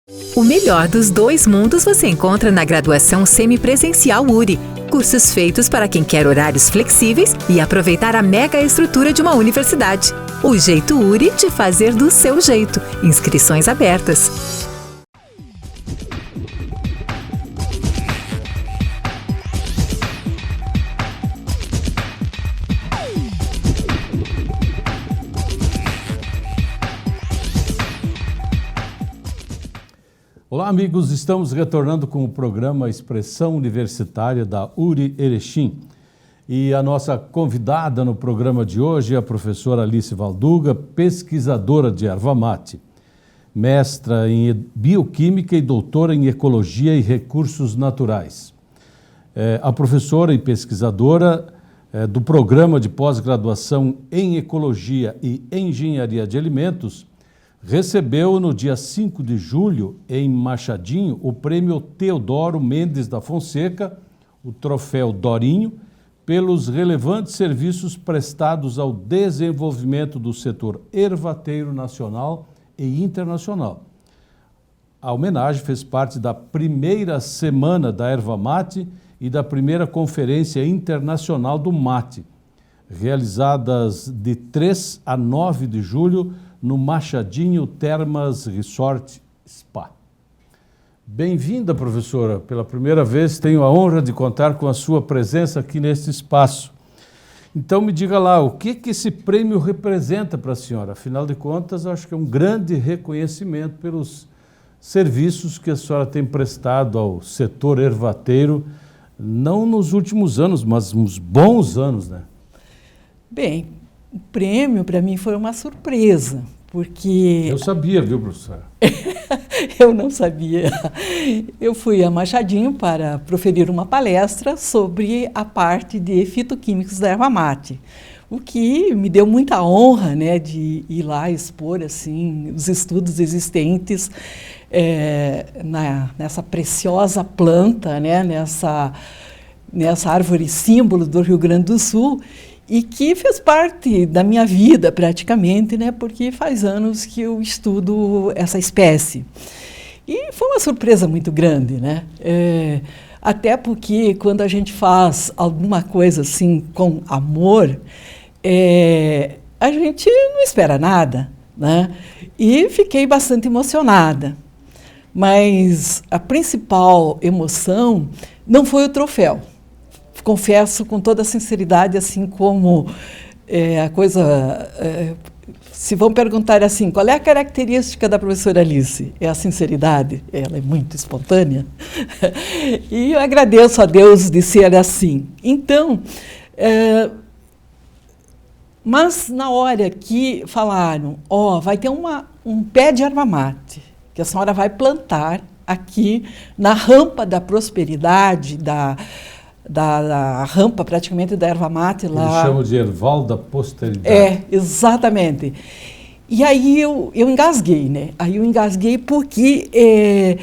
O melhor dos dois mundos você encontra na graduação semipresencial URI. Cursos feitos para quem quer horários flexíveis e aproveitar a mega estrutura de uma universidade. O jeito URI de fazer do seu jeito. Inscrições abertas. Olá, amigos. Estamos retornando com o programa Expressão Universitária da URI Erechim. E a nossa convidada no programa de hoje é a professora Alice Valduga, pesquisadora de erva mate, mestra em Bioquímica e doutora em Ecologia e Recursos Naturais. A professora e pesquisadora do programa de pós-graduação em Ecologia e Engenharia de Alimentos recebeu no dia 5 de julho, em Machadinho, o prêmio Teodoro Mendes da Fonseca, o troféu Dorinho, pelos relevantes serviços prestados ao desenvolvimento do setor ervateiro nacional e internacional. A homenagem fez parte da primeira semana da erva mate e da primeira Conferência Internacional do Mate, realizadas de 3 a 9 de julho no Machadinho Termas Resort Spa. Bem-vinda, professora. Pela primeira vez tenho a honra de contar com a sua presença aqui neste espaço. Então me diga lá, o que esse prêmio representa para a senhora? Afinal de contas, acho que é um grande reconhecimento pelos serviços que a senhora tem prestado ao setor ervateiro, não nos últimos anos, mas uns bons anos, né? Bem, o prêmio para mim foi uma surpresa, porque... Eu sabia, viu, professora? Eu não sabia. Eu fui a Machadinho para proferir uma palestra sobre a parte de fitoquímicos da erva mate, o que me deu muita honra, né, de ir lá expor assim, os estudos existentes nessa preciosa planta, né, nessa árvore símbolo do Rio Grande do Sul, e que fez parte da minha vida praticamente, né, porque faz anos que eu estudo essa espécie. E foi uma surpresa muito grande, né? Até porque quando a gente faz alguma coisa assim com amor, a gente não espera nada, né? E fiquei bastante emocionada. Mas a principal emoção não foi o troféu. Confesso com toda a sinceridade, assim como a coisa... se vão perguntar assim, qual é a característica da professora Alice? É a sinceridade, ela é muito espontânea. E eu agradeço a Deus de ser assim. Então, mas na hora que falaram, vai ter um pé de erva mate, que a senhora vai plantar aqui na rampa da prosperidade, da rampa praticamente da erva mate lá. Eles chamam de erval da posteridade. Exatamente. E aí eu engasguei, né? Aí eu engasguei porque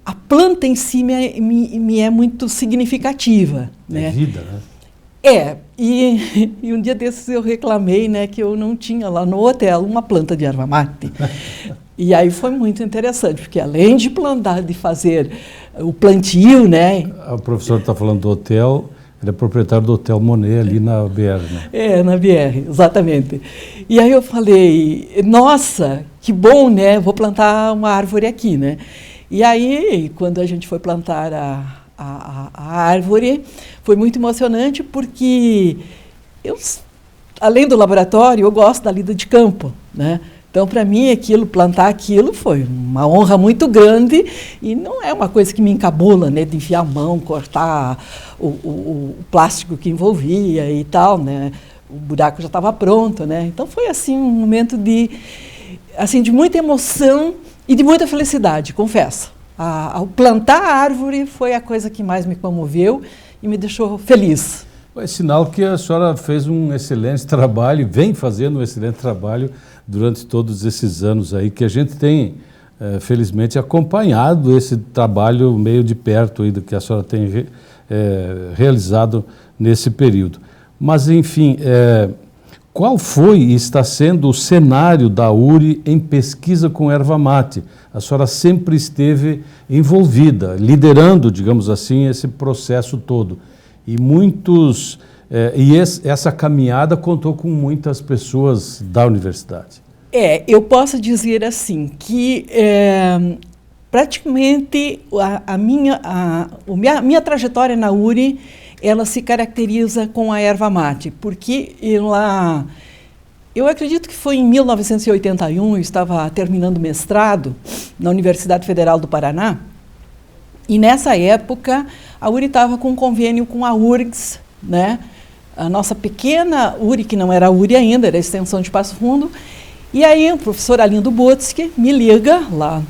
a planta em si me é muito significativa. Né? É vida, né? E um dia desses eu reclamei, né, que eu não tinha lá no hotel uma planta de erva mate. E aí foi muito interessante, porque além de plantar, de fazer o plantio, né? A professora está falando do hotel, ele é proprietário do Hotel Monet ali na BR, né? Na BR, exatamente. E aí eu falei, nossa, que bom, né? Vou plantar uma árvore aqui, né? E aí, quando a gente foi plantar a árvore, foi muito emocionante, porque além do laboratório, eu gosto da lida de campo, né? Então, para mim, plantar aquilo foi uma honra muito grande e não é uma coisa que me encabula, né, de enfiar a mão, cortar o plástico que envolvia e tal, né? O buraco já estava pronto, né? Então, foi assim um momento de muita emoção e de muita felicidade, confesso. Ao plantar a árvore foi a coisa que mais me comoveu e me deixou feliz. É sinal que a senhora fez um excelente trabalho, vem fazendo um excelente trabalho durante todos esses anos aí, que a gente tem, felizmente, acompanhado esse trabalho meio de perto aí do que a senhora tem realizado nesse período. Mas, enfim, qual foi e está sendo o cenário da URI em pesquisa com erva mate? A senhora sempre esteve envolvida, liderando, digamos assim, esse processo todo. E essa caminhada contou com muitas pessoas da universidade. Eu posso dizer assim, que praticamente a minha trajetória na URI, ela se caracteriza com a erva mate, porque eu acredito que foi em 1981, eu estava terminando o mestrado na Universidade Federal do Paraná, e nessa época a URI estava com um convênio com a URGS, né? A nossa pequena URI, que não era a URI ainda, era a extensão de Passo Fundo, e aí o professor Arlindo Butzke me liga lá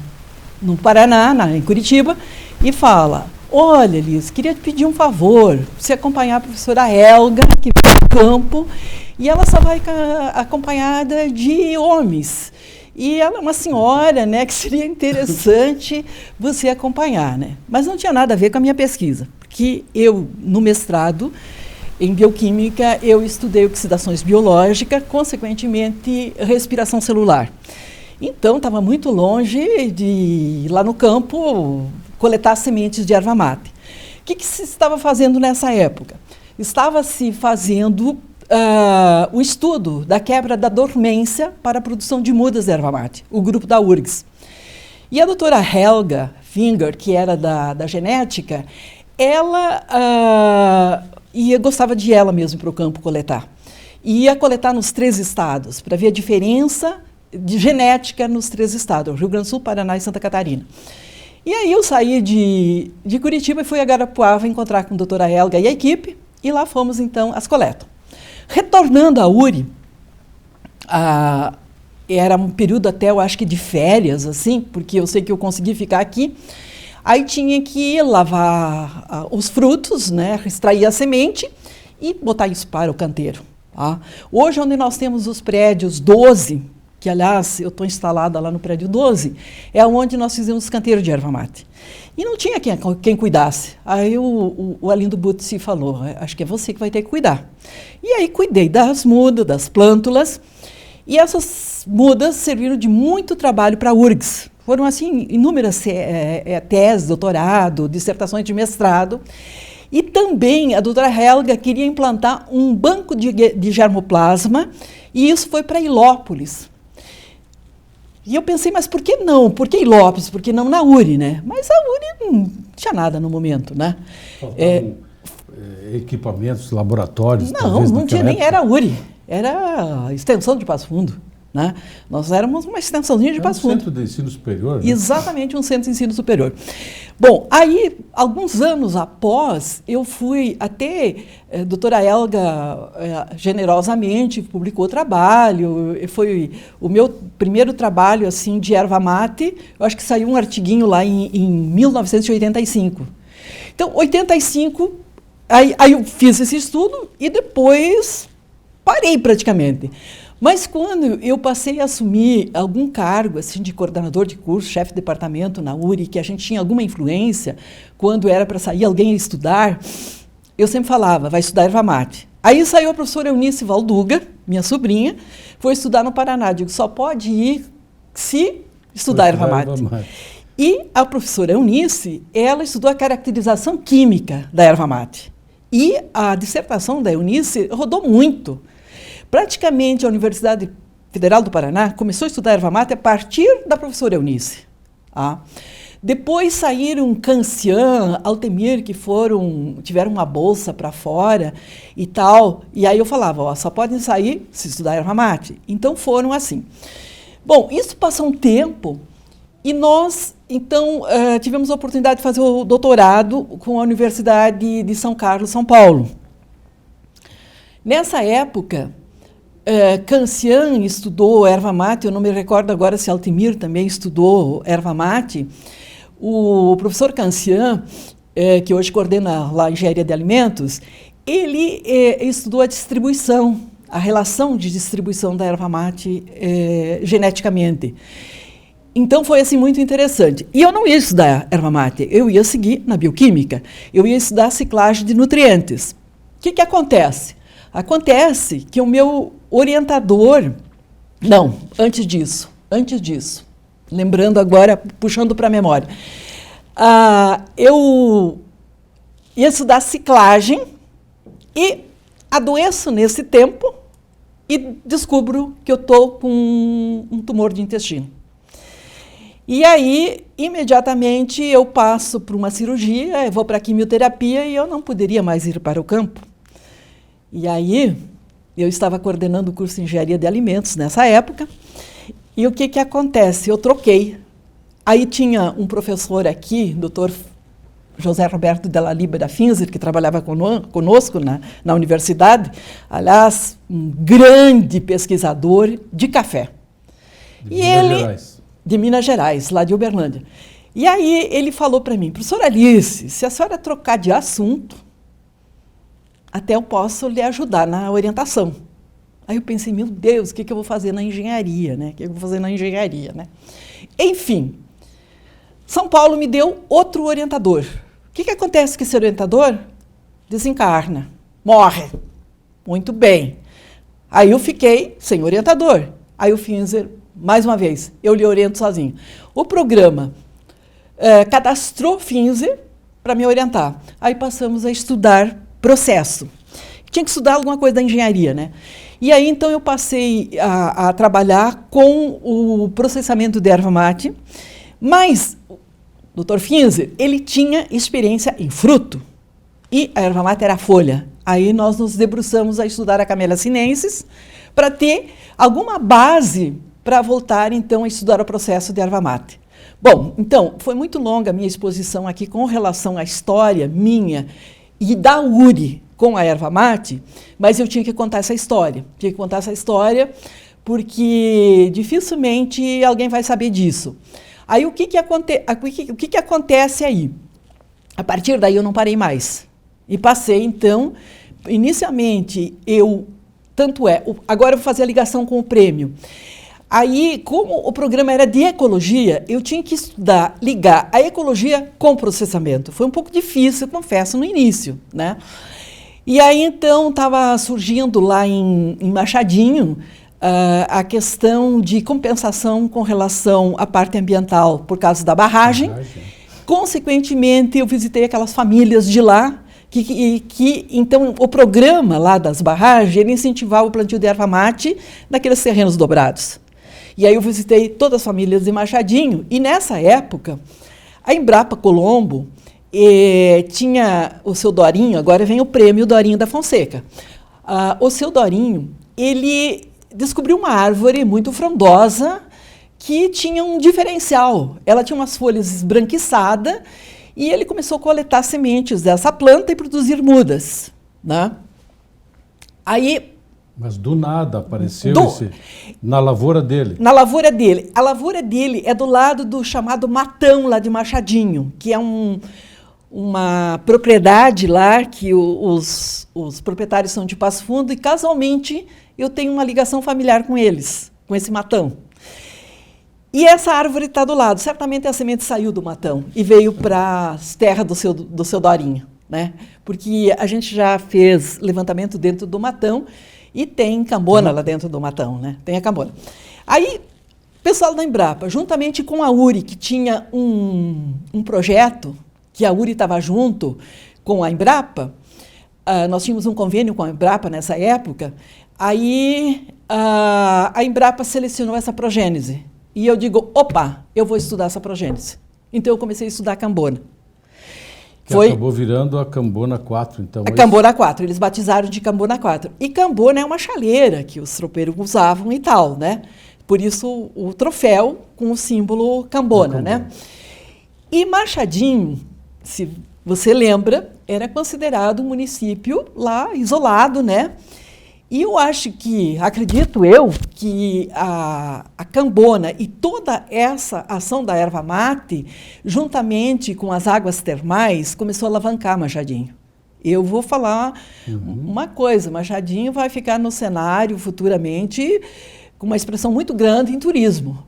no Paraná, em Curitiba, e fala: olha, Liz, queria te pedir um favor, você acompanhar a professora Helga, que vem do campo, e ela só vai acompanhada de homens. E ela é uma senhora, né, que seria interessante você acompanhar, né? Mas não tinha nada a ver com a minha pesquisa, porque eu, no mestrado, em bioquímica, eu estudei oxidações biológicas, consequentemente, respiração celular. Então, estava muito longe de, lá no campo, coletar sementes de erva mate. O que se estava fazendo nessa época? Estava-se fazendo o estudo da quebra da dormência para a produção de mudas de erva mate, o grupo da URGS. E a doutora Helga Finger, que era da genética, ela gostava de ela mesmo para o campo coletar. E ia coletar nos 3 estados, para ver a diferença de genética nos 3 estados, Rio Grande do Sul, Paraná e Santa Catarina. E aí eu saí de Curitiba e fui a Guarapuava encontrar com a doutora Helga e a equipe, e lá fomos então às coletas. Retornando à URI, era um período até, eu acho que de férias, assim, porque eu sei que eu consegui ficar aqui. Aí tinha que lavar os frutos, né, extrair a semente e botar isso para o canteiro. Tá? Hoje, onde nós temos os prédios 12, que, aliás, eu estou instalada lá no prédio 12, é onde nós fizemos canteiro de erva mate. E não tinha quem cuidasse. Aí o Arlindo Butzke falou: acho que é você que vai ter que cuidar. E aí cuidei das mudas, das plântulas, e essas mudas serviram de muito trabalho para a URGS. Foram, assim, inúmeras teses, doutorado, dissertações de mestrado. E também a doutora Helga queria implantar um banco de germoplasma, e isso foi para Ilópolis. E eu pensei, mas por que não? Por que Ilópolis? Por que não na URI, né? Mas a URI não tinha nada no momento, né? Equipamentos, laboratórios? Não tinha, nem era a URI. Era a extensão de Passo Fundo. Né? Nós éramos uma extensãozinha de Passo Fundo. Um centro de ensino superior, né? Exatamente, um centro de ensino superior. Bom, aí, alguns anos após, eu fui até, a doutora Helga generosamente publicou o trabalho, foi o meu primeiro trabalho assim, de erva mate, eu acho que saiu um artiguinho lá em 1985. Então, 85, aí eu fiz esse estudo e depois parei praticamente. Mas quando eu passei a assumir algum cargo assim, de coordenador de curso, chefe de departamento na URI, que a gente tinha alguma influência, quando era para sair alguém a estudar, eu sempre falava: vai estudar erva mate. Aí saiu a professora Eunice Valduga, minha sobrinha, foi estudar no Paraná. Digo, só pode ir se estudar erva mate. E a professora Eunice, ela estudou a caracterização química da erva mate. E a dissertação da Eunice rodou muito. Praticamente, a Universidade Federal do Paraná começou a estudar erva mate a partir da professora Eunice. Tá? Depois saíram Cancian, Altemir, que tiveram uma bolsa para fora e tal. E aí eu falava, só podem sair se estudar erva mate. Então, foram assim. Bom, isso passou um tempo e nós, então, tivemos a oportunidade de fazer o doutorado com a Universidade de São Carlos, São Paulo. Nessa época, Cancian estudou erva mate, eu não me recordo agora se Altemir também estudou erva mate. O professor Cancian, que hoje coordena lá a engenharia de alimentos, ele estudou a distribuição, a relação de distribuição da erva mate geneticamente. Então, foi assim muito interessante. E eu não ia estudar erva mate, eu ia seguir na bioquímica, eu ia estudar a ciclagem de nutrientes. O que acontece? Acontece que o meu orientador... Não, antes disso, lembrando agora, puxando para a memória. Eu ia estudar ciclagem e adoeço nesse tempo e descubro que eu estou com um tumor de intestino. E aí, imediatamente, eu passo por uma cirurgia, eu vou para a quimioterapia e eu não poderia mais ir para o campo. E aí, eu estava coordenando o curso de Engenharia de Alimentos nessa época, e o que acontece? Eu troquei. Aí tinha um professor aqui, doutor José Roberto Della Liba da Finzer, que trabalhava conosco na universidade, aliás, um grande pesquisador de café. De Minas Gerais, lá de Uberlândia. E aí ele falou para mim, professora Alice, se a senhora trocar de assunto, até eu posso lhe ajudar na orientação. Aí eu pensei, meu Deus, o que eu vou fazer na engenharia, né? Enfim, São Paulo me deu outro orientador. O que acontece com esse orientador? Desencarna, morre. Muito bem. Aí eu fiquei sem orientador. Aí o Finzer, mais uma vez, eu lhe oriento sozinho. O programa cadastrou Finzer para me orientar. Aí passamos a estudar processo. Tinha que estudar alguma coisa da engenharia, né? E aí, então, eu passei a trabalhar com o processamento de erva mate, mas o Dr. Finzer, ele tinha experiência em fruto e a erva mate era folha. Aí nós nos debruçamos a estudar a Camellia sinensis para ter alguma base para voltar, então, a estudar o processo de erva mate. Bom, então, foi muito longa a minha exposição aqui com relação à história minha e da URI com a erva mate, mas eu tinha que contar essa história. Porque dificilmente alguém vai saber disso. Aí o que acontece aí? A partir daí eu não parei mais. E passei, então, inicialmente agora eu vou fazer a ligação com o prêmio. Aí, como o programa era de ecologia, eu tinha que ligar a ecologia com o processamento. Foi um pouco difícil, confesso, no início, né? E aí, então, estava surgindo lá em Machadinho a questão de compensação com relação à parte ambiental por causa da barragem. Consequentemente, eu visitei aquelas famílias de lá, então, o programa lá das barragens, ele incentivava o plantio de erva mate naqueles terrenos dobrados. E aí eu visitei todas as famílias de Machadinho, e nessa época, a Embrapa Colombo tinha o seu Dorinho, agora vem o prêmio Dorinho da Fonseca. O seu Dorinho, ele descobriu uma árvore muito frondosa que tinha um diferencial. Ela tinha umas folhas esbranquiçadas e ele começou a coletar sementes dessa planta e produzir mudas, né? Mas do nada apareceu na lavoura dele? Na lavoura dele. A lavoura dele é do lado do chamado Matão, lá de Machadinho, que é uma propriedade lá que os proprietários são de Passo Fundo e, casualmente, eu tenho uma ligação familiar com eles, com esse Matão. E essa árvore está do lado. Certamente a semente saiu do Matão e veio para as terras do seu Dorinho, né? Porque a gente já fez levantamento dentro do Matão e tem cambona lá dentro do Matão, né? Tem a cambona. Aí, o pessoal da Embrapa, juntamente com a URI, que tinha um projeto, que a URI estava junto com a Embrapa, nós tínhamos um convênio com a Embrapa nessa época, aí a Embrapa selecionou essa progênese. E eu digo, opa, eu vou estudar essa progênese. Então, eu comecei a estudar a cambona. Acabou virando a Cambona 4, então. A Cambona 4, eles batizaram de Cambona 4. E Cambona é uma chaleira que os tropeiros usavam e tal, né? Por isso, o troféu com o símbolo Cambona, né? E Machadinho, se você lembra, era considerado um município lá isolado, né? E eu acho acredito eu, que a Cambona e toda essa ação da erva mate, juntamente com as águas termais, começou a alavancar Machadinho. Eu vou falar uma coisa, Machadinho vai ficar no cenário futuramente com uma expressão muito grande em turismo.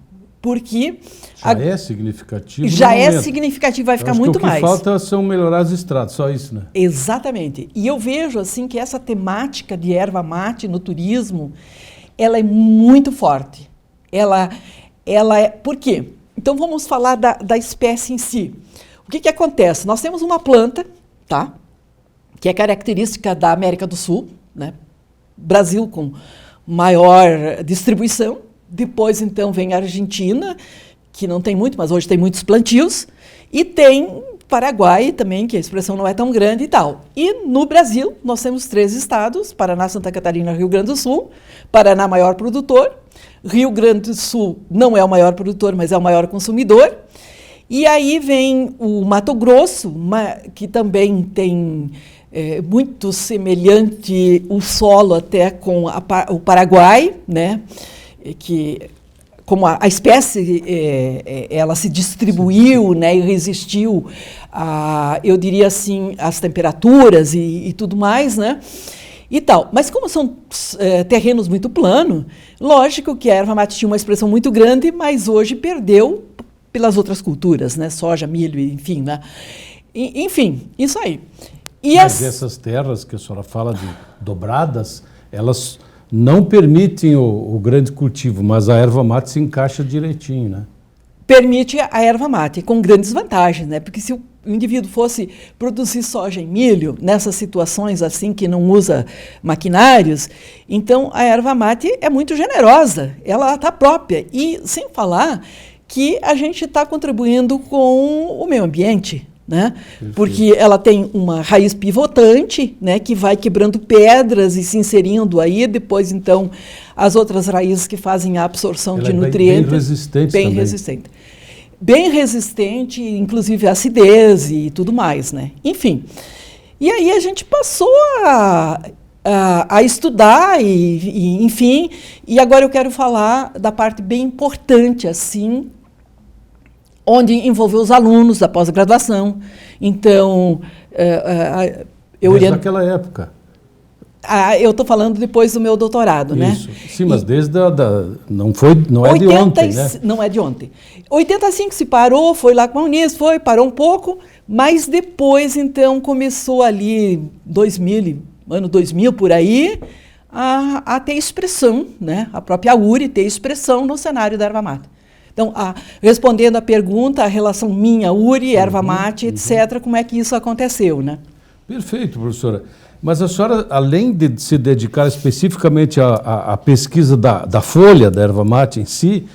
porque... Já é significativo. Já é significativo, vai ficar muito mais. O que falta são melhorar as estradas, só isso, né? Exatamente. E eu vejo assim que essa temática de erva mate no turismo, ela é muito forte. Ela é... Por quê? Então vamos falar da espécie em si. O que acontece? Nós temos uma planta, tá? Que é característica da América do Sul, né? Brasil com maior distribuição. Depois, então, vem a Argentina, que não tem muito, mas hoje tem muitos plantios, e tem Paraguai também, que a expressão não é tão grande e tal. E no Brasil, nós temos 3 estados, Paraná, Santa Catarina, Rio Grande do Sul. Paraná, maior produtor. Rio Grande do Sul não é o maior produtor, mas é o maior consumidor. E aí vem o Mato Grosso, que também tem muito semelhante o solo até com o Paraguai, né? Que como a espécie ela se distribuiu, né, e resistiu eu diria assim, às temperaturas e tudo mais, né, e tal. Mas como são terrenos muito planos, lógico que a erva mate tinha uma expressão muito grande, mas hoje perdeu pelas outras culturas, né, soja, milho, enfim, né, enfim, isso aí. Mas essas terras que a senhora fala de dobradas, elas não permitem o grande cultivo, mas a erva mate se encaixa direitinho, né? Permite a erva mate, com grandes vantagens, né? Porque se o indivíduo fosse produzir soja e milho, nessas situações assim que não usa maquinários, então a erva mate é muito generosa, ela está própria. E sem falar que a gente está contribuindo com o meio ambiente, né? Porque ela tem uma raiz pivotante, né, que vai quebrando pedras e se inserindo aí, depois então as outras raízes que fazem a absorção de nutrientes. Bem resistente bem também. Resistente. Bem resistente, inclusive à acidez e tudo mais, né? Enfim. E aí a gente passou a estudar enfim, e agora eu quero falar da parte bem importante, assim, onde envolveu os alunos da pós-graduação. Então, eu desde aquela época. Eu estou falando depois do meu doutorado, Isso. né? Sim, mas desde não é de ontem, né? Não é de ontem. 85 se parou, foi lá com a Unisp, parou um pouco, mas depois, então, começou ali, ano 2000, por aí, a ter expressão, né? A própria URI ter expressão no cenário da erva mate. Então, respondendo à pergunta, a relação minha, URI, erva mate, etc., como é que isso aconteceu, né? Perfeito, professora. Mas a senhora, além de se dedicar especificamente à pesquisa da folha da erva mate em si,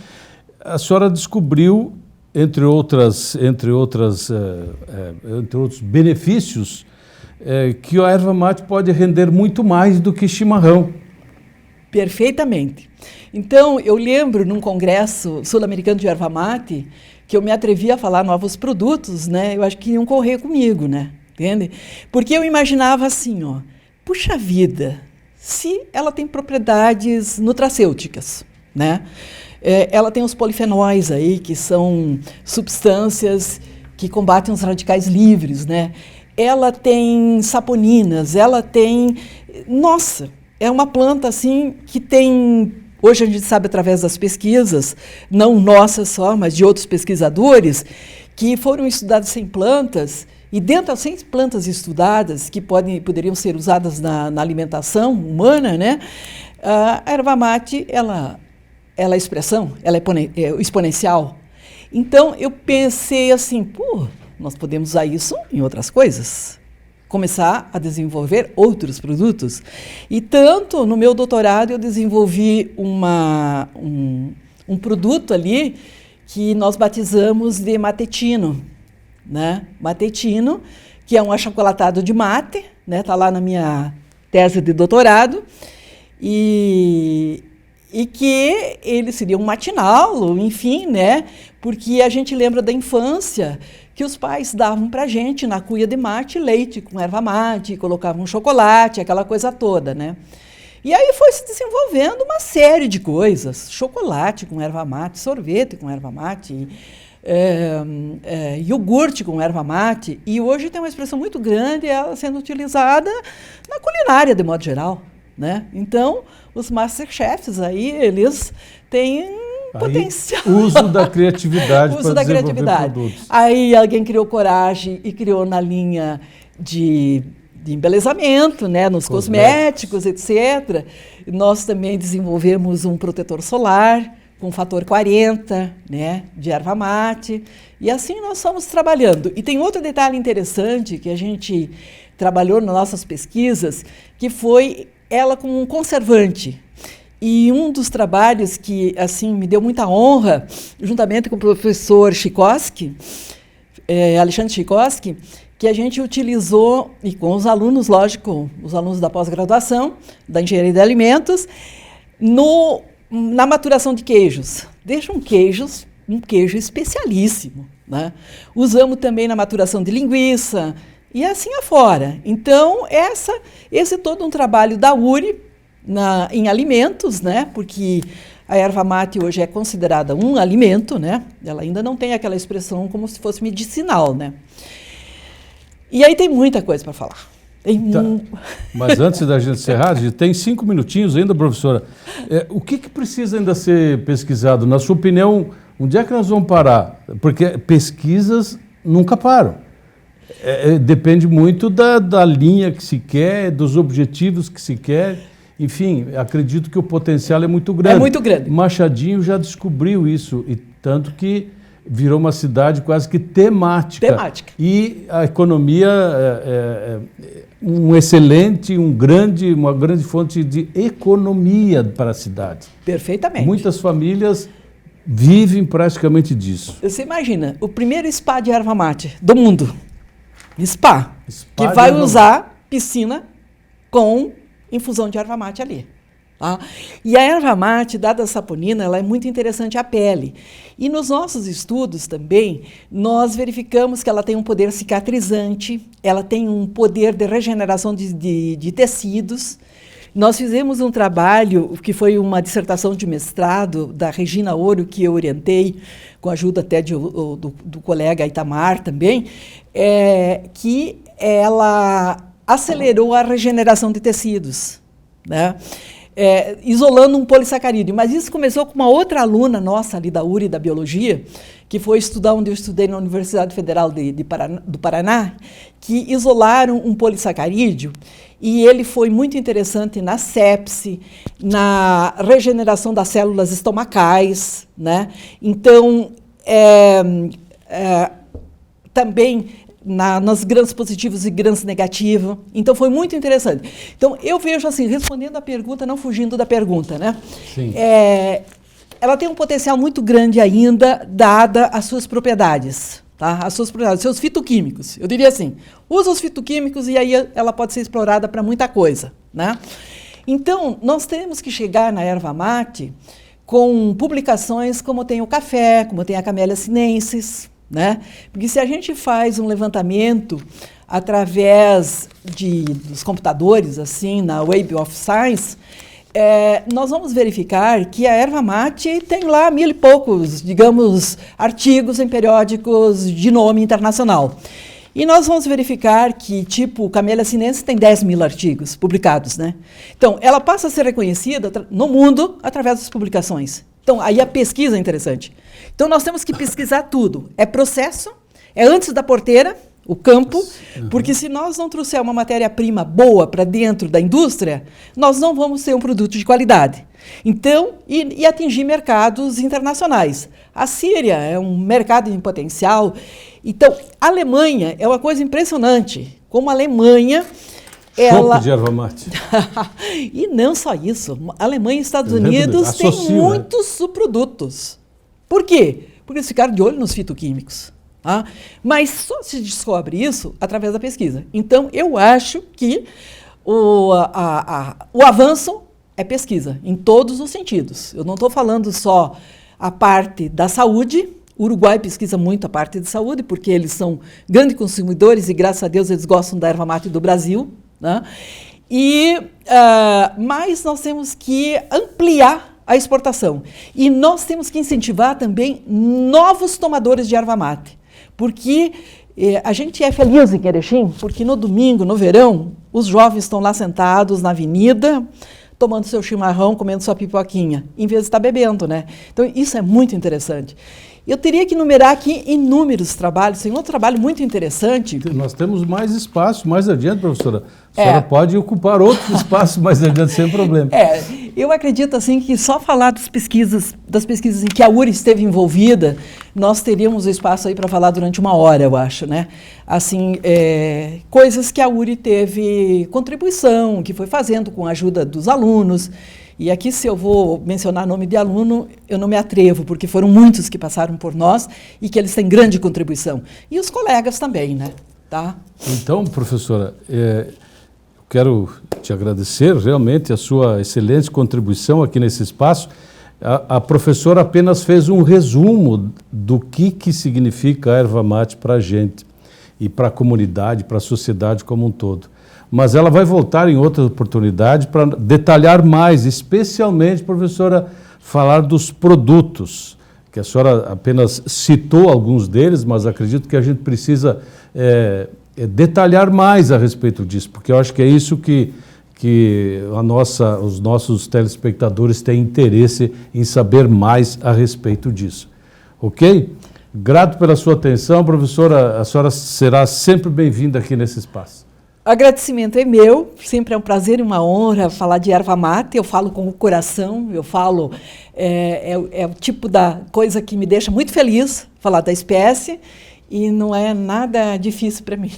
a senhora descobriu, entre outros benefícios, que a erva mate pode render muito mais do que chimarrão. Perfeitamente. Então, eu lembro num congresso sul-americano de erva mate que eu me atrevi a falar novos produtos, né? Eu acho que iam correr comigo, né? Entende? Porque eu imaginava assim, puxa vida, se ela tem propriedades nutracêuticas, né? Ela tem os polifenóis aí, que são substâncias que combatem os radicais livres, né? Ela tem saponinas, ela tem... Nossa, é uma planta assim que tem... Hoje a gente sabe através das pesquisas, não nossas só, mas de outros pesquisadores, que foram estudadas 100 plantas, e dentro das 100 plantas estudadas, que poderiam ser usadas na alimentação humana, né, a erva mate, ela é expressão, ela é exponencial. Então, eu pensei assim, nós podemos usar isso em outras coisas. Começar a desenvolver outros produtos. E tanto no meu doutorado eu desenvolvi um produto ali que nós batizamos de matetino, né? Matetino, que é um achocolatado de mate, né? Tá lá na minha tese de doutorado, e que ele seria um matinal, enfim, né? Porque a gente lembra da infância que os pais davam para a gente na cuia de mate leite com erva mate, colocavam chocolate, aquela coisa toda, né? E aí foi se desenvolvendo uma série de coisas, chocolate com erva mate, sorvete com erva mate, iogurte com erva mate, e hoje tem uma expressão muito grande, ela sendo utilizada na culinária de modo geral, né? Então, os masterchefs aí, eles têm potencial. Uso da criatividade para desenvolver produtos. Aí alguém criou coragem e criou na linha de embelezamento, né, nos cosméticos, etc. Nós também desenvolvemos um protetor solar com fator 40, né, de erva mate. E assim nós fomos trabalhando. E tem outro detalhe interessante que a gente trabalhou nas nossas pesquisas, que foi ela como um conservante. E um dos trabalhos que assim me deu muita honra, juntamente com o professor Chikoski, Alexandre Chikoski, que a gente utilizou, e com os alunos, lógico, os alunos da pós-graduação, da engenharia de alimentos, na maturação de queijos. Deixam um queijo especialíssimo, né? Usamos também na maturação de linguiça, e assim afora. Então, esse é todo um trabalho da URI em alimentos, né? Porque a erva mate hoje é considerada um alimento, né? Ela ainda não tem aquela expressão como se fosse medicinal, né? E aí tem muita coisa para falar. Mas antes da gente encerrar, a gente tem 5 minutinhos ainda, professora. O que precisa ainda ser pesquisado? Na sua opinião, onde é que nós vamos parar? Porque pesquisas nunca param. Depende muito da linha que se quer, dos objetivos que se quer. Enfim, acredito que o potencial é muito grande. É muito grande. Machadinho já descobriu isso, e tanto que virou uma cidade quase que temática. E a economia uma grande fonte de economia para a cidade. Perfeitamente. Muitas famílias vivem praticamente disso. Você imagina, o primeiro spa de erva mate do mundo. Spa que vai usar piscina com infusão de erva mate ali. Tá? E a erva mate, dada a saponina, ela é muito interessante à pele. E nos nossos estudos também, nós verificamos que ela tem um poder cicatrizante, ela tem um poder de regeneração de tecidos. Nós fizemos um trabalho, que foi uma dissertação de mestrado da Regina Ouro, que eu orientei, com a ajuda até do colega Itamar também, que ela acelerou a regeneração de tecidos, né? Isolando um polissacarídeo. Mas isso começou com uma outra aluna nossa ali da URI, da Biologia, que foi estudar onde eu estudei na Universidade Federal do Paraná, que isolaram um polissacarídeo, e ele foi muito interessante na sepse, na regeneração das células estomacais, né? Então, também nos grãos positivos e grãos negativos. Então, foi muito interessante. Então, eu vejo assim, respondendo a pergunta, não fugindo da pergunta, né? Sim. Ela tem um potencial muito grande ainda, dada as suas propriedades, tá? As suas propriedades, seus fitoquímicos. Eu diria assim, usa os fitoquímicos e aí ela pode ser explorada para muita coisa, né? Então, nós temos que chegar na erva mate com publicações como tem o café, como tem a Camellia sinensis, né? Porque se a gente faz um levantamento através dos computadores, assim, na Web of Science, nós vamos verificar que a erva mate tem lá 1000 e poucos, digamos, artigos em periódicos de nome internacional. E nós vamos verificar que, tipo, Camellia sinensis tem 10.000 artigos publicados, né? Então, ela passa a ser reconhecida no mundo através das publicações. Então, aí a pesquisa é interessante. Então, nós temos que pesquisar tudo. É processo, é antes da porteira, o campo, porque se nós não trouxer uma matéria-prima boa para dentro da indústria, nós não vamos ter um produto de qualidade. Então, e atingir mercados internacionais. A Síria é um mercado em potencial. Então, a Alemanha é uma coisa impressionante. Como a Alemanha... Chope de erva mate. E não só isso. A Alemanha e Estados Unidos têm muitos subprodutos. Por quê? Porque eles ficaram de olho nos fitoquímicos. Tá? Mas só se descobre isso através da pesquisa. Então, eu acho que o avanço é pesquisa, em todos os sentidos. Eu não estou falando só a parte da saúde. O Uruguai pesquisa muito a parte de saúde, porque eles são grandes consumidores e, graças a Deus, eles gostam da erva mate do Brasil. Né? Mas nós temos que ampliar a exportação. E nós temos que incentivar também novos tomadores de erva mate. Porque a gente é feliz em Erechim, porque no domingo, no verão, os jovens estão lá sentados na avenida, tomando seu chimarrão, comendo sua pipoquinha, em vez de estar bebendo, né? Então, isso é muito interessante. Eu teria que enumerar aqui inúmeros trabalhos. Tem um trabalho muito interessante. Nós temos mais espaço mais adiante, professora. A senhora pode ocupar outros espaços mais adiante, sem problema. Eu acredito assim que só falar das pesquisas em que a URI esteve envolvida, nós teríamos espaço aí para falar durante 1 hora, eu acho, né? Assim, coisas que a URI teve contribuição, que foi fazendo com a ajuda dos alunos. E aqui, se eu vou mencionar nome de aluno, eu não me atrevo, porque foram muitos que passaram por nós e que eles têm grande contribuição. E os colegas também, né? Tá? Então, professora, eu quero te agradecer realmente a sua excelente contribuição aqui nesse espaço. A professora apenas fez um resumo do que significa a erva mate para a gente e para a comunidade, para a sociedade como um todo. Mas ela vai voltar em outra oportunidade para detalhar mais, especialmente, professora, falar dos produtos, que a senhora apenas citou alguns deles, mas acredito que a gente precisa detalhar mais a respeito disso, porque eu acho que é isso que os nossos telespectadores têm interesse em saber mais a respeito disso. Ok? Grato pela sua atenção, professora, a senhora será sempre bem-vinda aqui nesse espaço. O agradecimento é meu, sempre é um prazer e uma honra falar de erva mate, eu falo com o coração, eu falo, é o tipo da coisa que me deixa muito feliz, falar da espécie, e não é nada difícil para mim.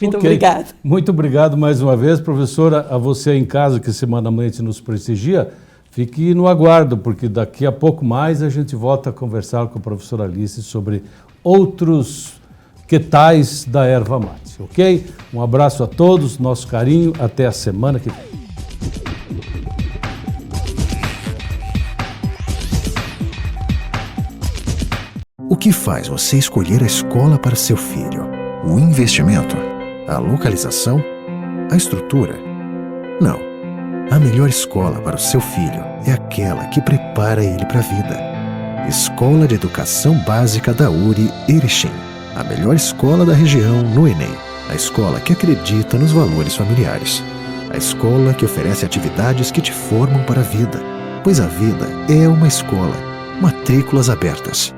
Muito obrigada. Muito obrigado mais uma vez, professora, a você em casa que semanalmente nos prestigia, fique no aguardo, porque daqui a pouco mais a gente volta a conversar com a professora Alice sobre outros que tais da erva mate, ok? Um abraço a todos, nosso carinho, até a semana que vem. O que faz você escolher a escola para seu filho? O investimento? A localização? A estrutura? Não. A melhor escola para o seu filho é aquela que prepara ele para a vida. Escola de Educação Básica da URI Erechim. A melhor escola da região no Enem. A escola que acredita nos valores familiares. A escola que oferece atividades que te formam para a vida. Pois a vida é uma escola. Matrículas abertas.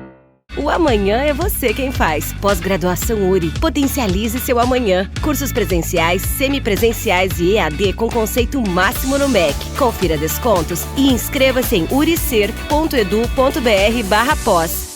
O amanhã é você quem faz. Pós-graduação URI. Potencialize seu amanhã. Cursos presenciais, semipresenciais e EAD com conceito máximo no MEC. Confira descontos e inscreva-se em uricer.edu.br/pós.